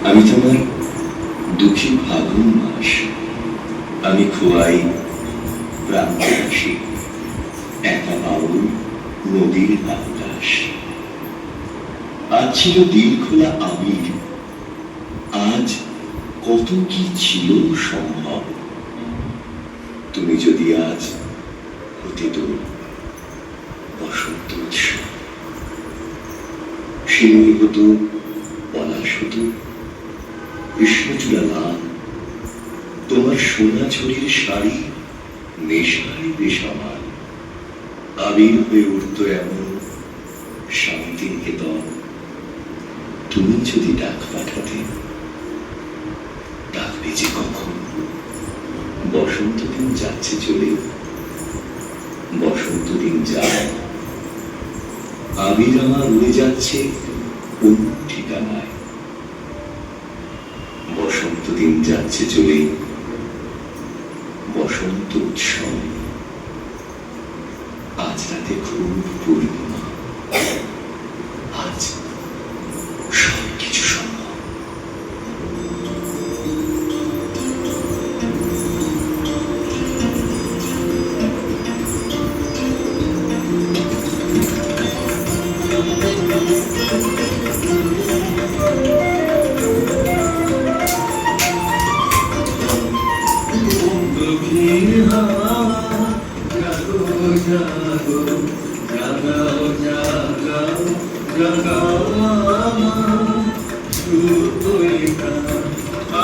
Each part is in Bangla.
আমি তোমার দুঃখী ফাগুন মাস, আমি খোয়াই প্রান্তবাসী, একা বাউল নদীর বাতাস। আজ ছিল দিল খোলা আবির, আজ কত কি ছিল সম্ভব। তুমি যদি আজ হতে দূর বসন্ত উৎসব, শিমুল হতো, পলাশ হতো, কৃষ্ণচূড়া লাল, তোমার সোনা ছড়ির শাড়ি নেশায় বেসামাল। আবির হয়ে উঠত এমন শান্তি নিকেতন। তুমি যদি ডাক পাঠাতে, ডাকবে যে কখন। বসন্ত দিন যাচ্ছে চলে, বসন্ত দিন যায়, আবির আমার উড়ে যাচ্ছে অন্য ঠিকানায়। বসন্ত দিন যাচ্ছে চলে, বসন্ত উৎসব। আজ রাতে খুব পূর্ণিমা, আজ সব কিছু সম্ভব।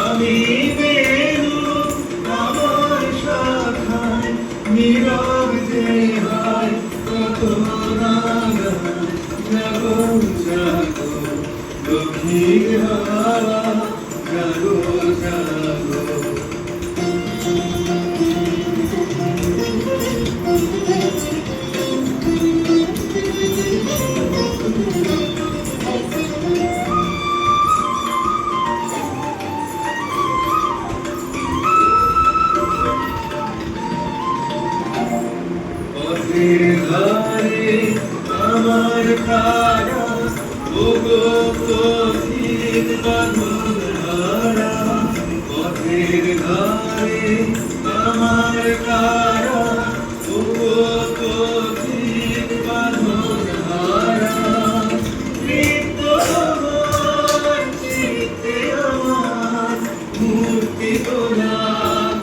আমি আমার শাখায় নীরব যে হয় কত জাগো জাগো দক্ষিণ হাওয়া জাগো জাগো। পথের ধারে আমার তারা, ওগো পথিক বাঁধন হারা। পথের ধারে আমার তারা, ওগো পথিক বাঁধন হারা। নৃত্য আমার চিত্তে আমার মূর্তি তোলা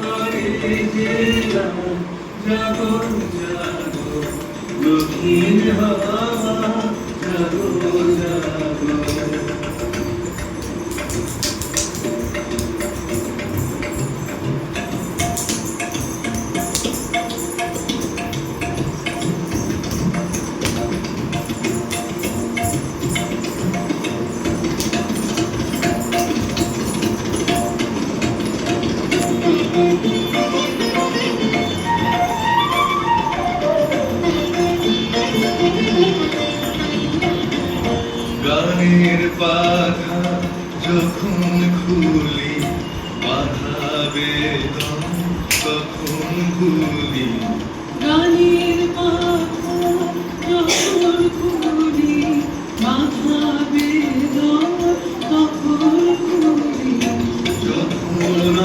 করে যে জাগো জাগো দক্ষিণ হাওয়া জাগো জাগো। গানের পাখা যখন খুলি, বাধা বেদন তখন ভুলি। গানের পাখা যখন খুলি, বাধা বেদন তখন ভুলি। যখন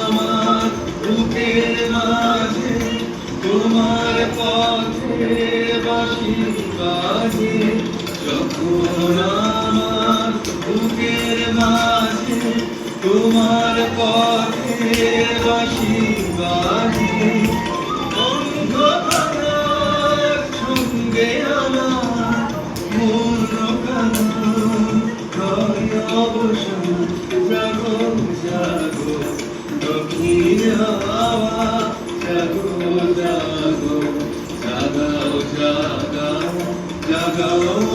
আমার বুকের মাঝে তোমার পথে বাঁশি বাজে, যখন আমার বুকের মাঝে তোমার পথে বাঁশি বাজে। অন্ধ ভাঙার সঙ্গে আমার মন কানন হয় অবসান। জাগো জাগো দক্ষিণ হাওয়া জাগো জাগো, জাগাও জাগাও জাগাও